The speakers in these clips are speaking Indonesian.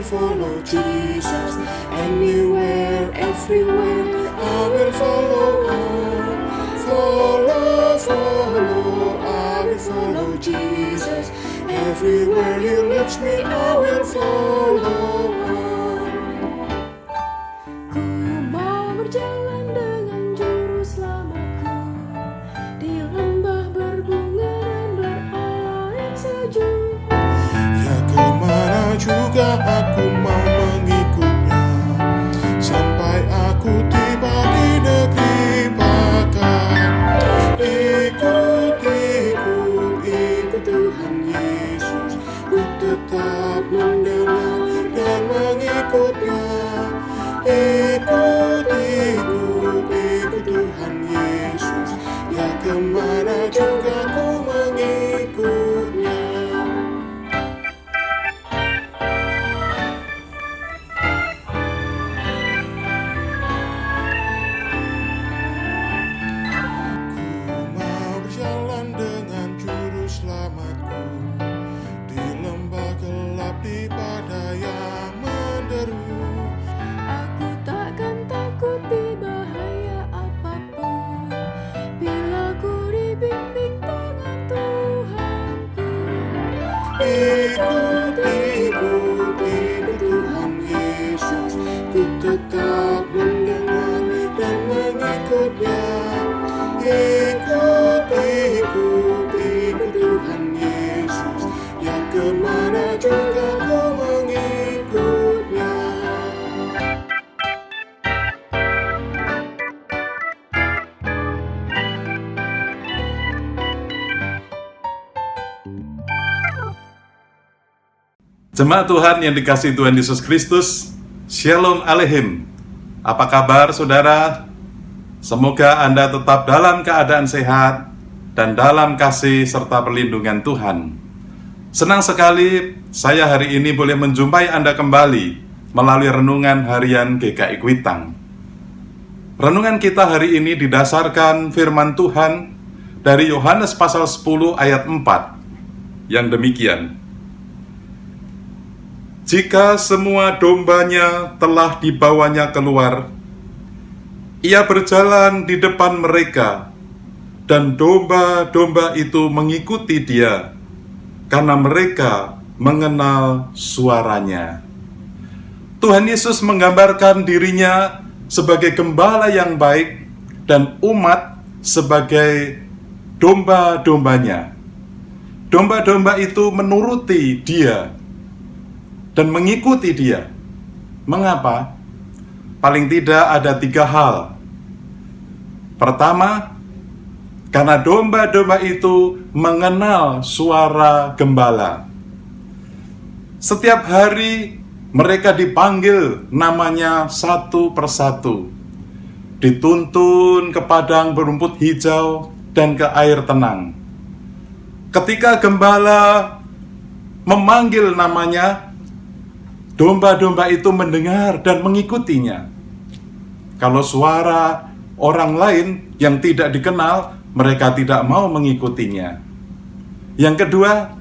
Follow Jesus anywhere, everywhere. I will follow on. Follow. I will follow Jesus everywhere He leads me. I will follow on. Ku mau berjalan dengan juru selamatku di lembah berbunga dan berair sejuk. Ya kemana juga aku mau mengikutnya, sampai aku tiba di negeri bakar. Ikut Tuhan Yesus, ku tetap mendengar dan mengikutnya. Ikut Tuhan Yesus, ya kemana juga ku mengikutnya. Selamatku di lembah gelap, di badai yang menderu. Aku takkan takut di bahaya apapun, bila ku dibimbing tangan Tuhanku. Ikut Tuhan Yesus, ku tetap mendengar dan mengikutnya. Ikut Tuhan Yesus, ya kemana juga ku mengikutnya. Jemaat Tuhan yang dikasihi Tuhan Yesus Kristus, Shalom Aleichem. Apa kabar saudara? Semoga Anda tetap dalam keadaan sehat dan dalam kasih serta perlindungan Tuhan. Senang sekali saya hari ini boleh menjumpai Anda kembali melalui Renungan Harian GKI Kuitang. Renungan kita hari ini didasarkan firman Tuhan dari Yohanes pasal 10 ayat 4 yang demikian. Jika semua dombanya telah dibawanya keluar, Ia berjalan di depan mereka, dan domba-domba itu mengikuti Dia, karena mereka mengenal suaranya. Tuhan Yesus menggambarkan dirinya sebagai gembala yang baik dan umat sebagai domba-dombanya. Domba-domba itu menuruti Dia dan mengikuti Dia. Mengapa? Paling tidak ada 3 hal. Pertama, karena domba-domba itu mengenal suara gembala. Setiap hari mereka dipanggil namanya satu persatu, dituntun ke padang berumput hijau dan ke air tenang. Ketika gembala memanggil namanya, domba-domba itu mendengar dan mengikutinya. Kalau suara orang lain yang tidak dikenal, mereka tidak mau mengikutinya. Yang kedua,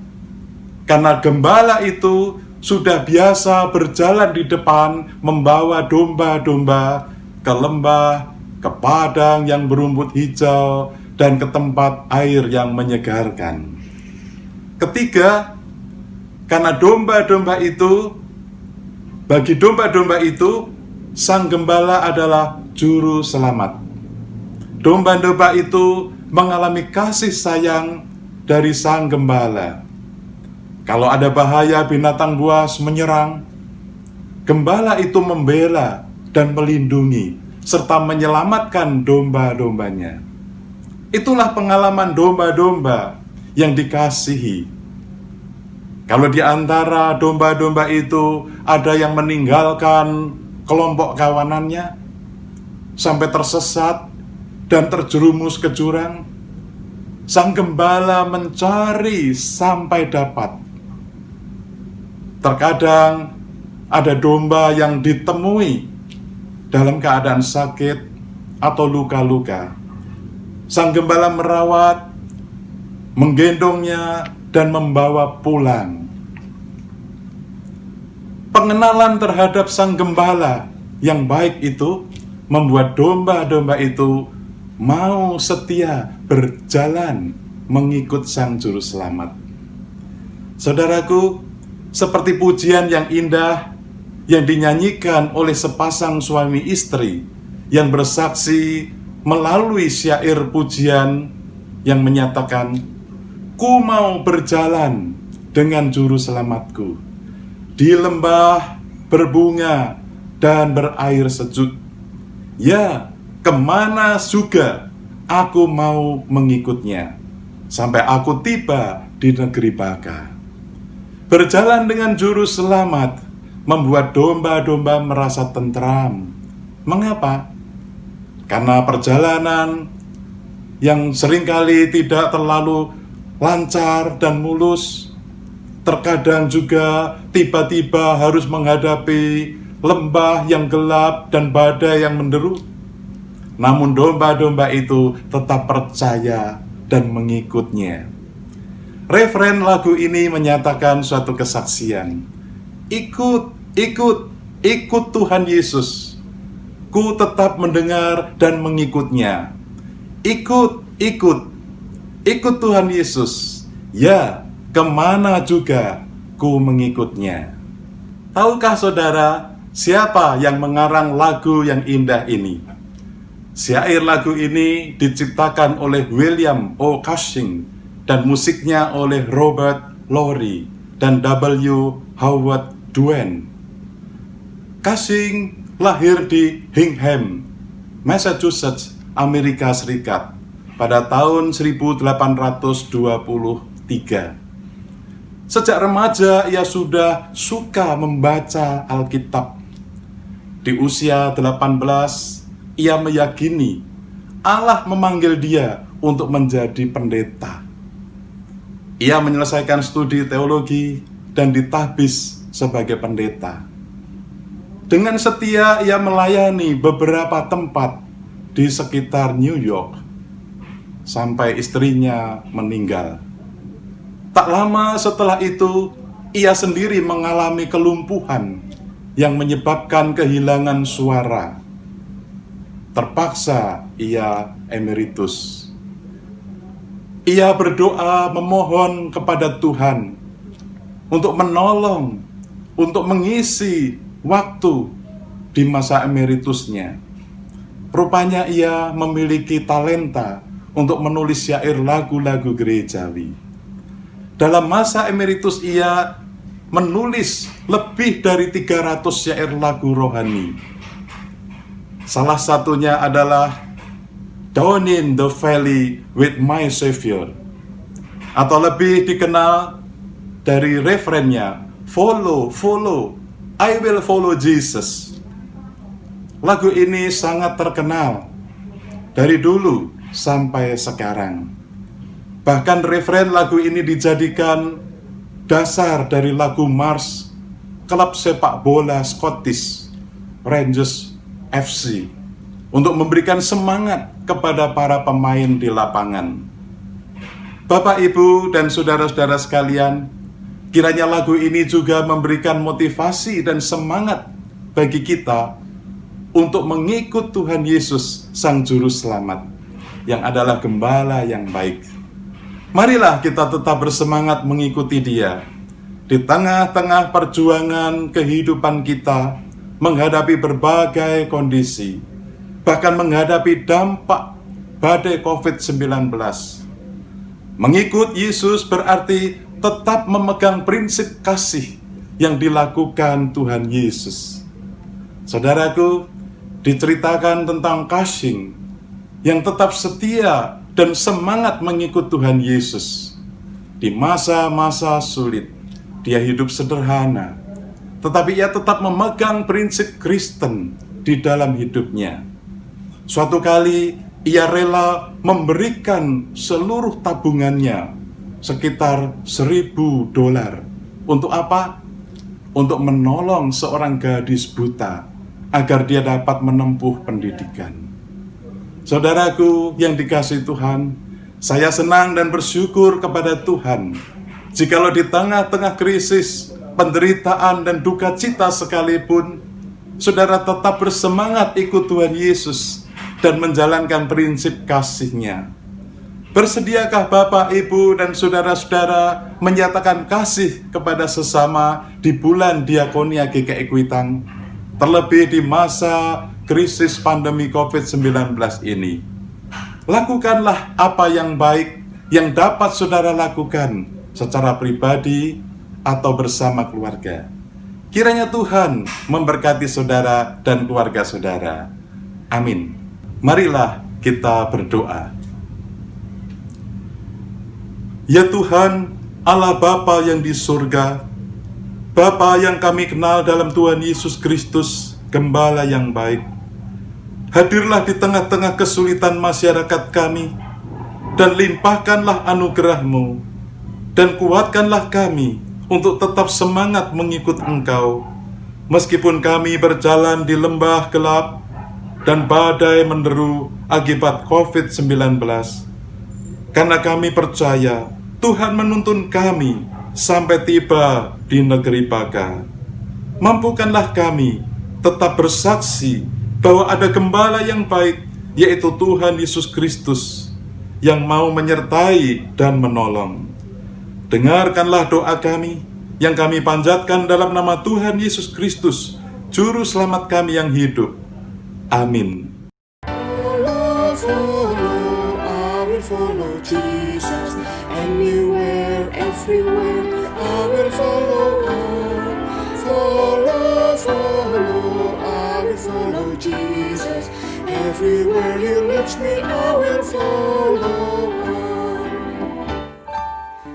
karena gembala itu sudah biasa berjalan di depan membawa domba-domba ke lembah, ke padang yang berumput hijau, dan ke tempat air yang menyegarkan. Ketiga, karena bagi domba-domba itu, sang gembala adalah juru selamat. Domba-domba itu mengalami kasih sayang dari sang gembala. Kalau ada bahaya binatang buas menyerang, gembala itu membela dan melindungi serta menyelamatkan domba-dombanya. Itulah pengalaman domba-domba yang dikasihi. Kalau di antara domba-domba itu ada yang meninggalkan kelompok kawanannya sampai tersesat dan terjerumus ke jurang, Sang gembala mencari sampai dapat. Terkadang ada domba yang ditemui dalam keadaan sakit atau luka-luka. Sang gembala merawat, menggendongnya, dan membawa pulang. Pengenalan terhadap sang gembala yang baik itu membuat domba-domba itu mau setia berjalan mengikut sang juru selamat. Saudaraku, seperti pujian yang indah yang dinyanyikan oleh sepasang suami istri yang bersaksi melalui syair pujian yang menyatakan, "Ku mau berjalan dengan juru selamatku di lembah berbunga dan berair sejuk. Ya, kemana juga aku mau mengikutnya, sampai aku tiba di negeri baka." Berjalan dengan juru selamat membuat domba-domba merasa tentram. Mengapa? Karena perjalanan yang seringkali tidak terlalu lancar dan mulus, terkadang juga tiba-tiba harus menghadapi lembah yang gelap dan badai yang menderu. Namun domba-domba itu tetap percaya dan mengikutnya. Referen lagu ini menyatakan suatu kesaksian. Ikut Tuhan Yesus. Ku tetap mendengar dan mengikutnya. Ikut Tuhan Yesus. Ya, kemana juga ku mengikutnya. Tahukah saudara siapa yang mengarang lagu yang indah ini? Syair lagu ini diciptakan oleh William O. Cushing dan musiknya oleh Robert Lowry dan W. Howard Duane. Cushing lahir di Hingham, Massachusetts, Amerika Serikat pada tahun 1823. Sejak remaja ia sudah suka membaca Alkitab. Di usia 18, ia meyakini Allah memanggil dia untuk menjadi pendeta. Ia menyelesaikan studi teologi dan ditahbis sebagai pendeta. Dengan setia ia melayani beberapa tempat di sekitar New York sampai istrinya meninggal. Tak lama setelah itu, ia sendiri mengalami kelumpuhan yang menyebabkan kehilangan suara. Terpaksa ia emeritus. Ia berdoa memohon kepada Tuhan untuk menolong, untuk mengisi waktu di masa emeritusnya. Rupanya ia memiliki talenta untuk menulis syair lagu-lagu gerejawi. Dalam masa emeritus ia menulis lebih dari 300 syair lagu rohani. Salah satunya adalah Down in the Valley with My Savior, atau lebih dikenal dari referennya, Follow, I will follow Jesus. Lagu ini sangat terkenal dari dulu sampai sekarang. Bahkan referen lagu ini dijadikan dasar dari lagu Mars klub sepak bola Scottish Rangers FC untuk memberikan semangat kepada para pemain di lapangan. Bapak, Ibu, dan saudara-saudara sekalian, kiranya lagu ini juga memberikan motivasi dan semangat bagi kita untuk mengikut Tuhan Yesus, Sang Juru Selamat, yang adalah gembala yang baik. Marilah kita tetap bersemangat mengikuti Dia di tengah-tengah perjuangan kehidupan kita, menghadapi berbagai kondisi, bahkan menghadapi dampak badai COVID-19. Mengikut Yesus berarti tetap memegang prinsip kasih yang dilakukan Tuhan Yesus. Saudaraku, diceritakan tentang Cushing yang tetap setia dan semangat mengikut Tuhan Yesus. Di masa-masa sulit, dia hidup sederhana, tetapi ia tetap memegang prinsip Kristen di dalam hidupnya. Suatu kali ia rela memberikan seluruh tabungannya, sekitar $1.000. Untuk apa? Untuk menolong seorang gadis buta agar dia dapat menempuh pendidikan. Saudaraku yang dikasihi Tuhan, saya senang dan bersyukur kepada Tuhan jikalau di tengah-tengah krisis, penderitaan dan duka cita sekalipun, saudara tetap bersemangat ikut Tuhan Yesus dan menjalankan prinsip kasih-Nya. Bersediakah Bapak, Ibu, dan saudara-saudara menyatakan kasih kepada sesama di bulan Diakonia GKI Kuitang, terlebih di masa krisis pandemi COVID-19 ini? Lakukanlah apa yang baik yang dapat saudara lakukan secara pribadi atau bersama keluarga. Kiranya Tuhan memberkati saudara dan keluarga saudara. Amin. Marilah kita berdoa. Ya Tuhan, Allah Bapa yang di surga, Bapa yang kami kenal dalam Tuhan Yesus Kristus, Gembala yang baik, hadirlah di tengah-tengah kesulitan masyarakat kami, dan limpahkanlah anugerah-Mu, dan kuatkanlah kami untuk tetap semangat mengikut Engkau, meskipun kami berjalan di lembah gelap dan badai menderu akibat COVID-19. Karena kami percaya Tuhan menuntun kami sampai tiba di negeri Baka. Mampukanlah kami tetap bersaksi bahwa ada Gembala yang baik, yaitu Tuhan Yesus Kristus, yang mau menyertai dan menolong. Dengarkanlah doa kami yang kami panjatkan dalam nama Tuhan Yesus Kristus, Juru Selamat kami yang hidup. Amin. Follow Jesus anywhere, everywhere. I will follow on. I will follow Jesus everywhere He leads me. I will follow.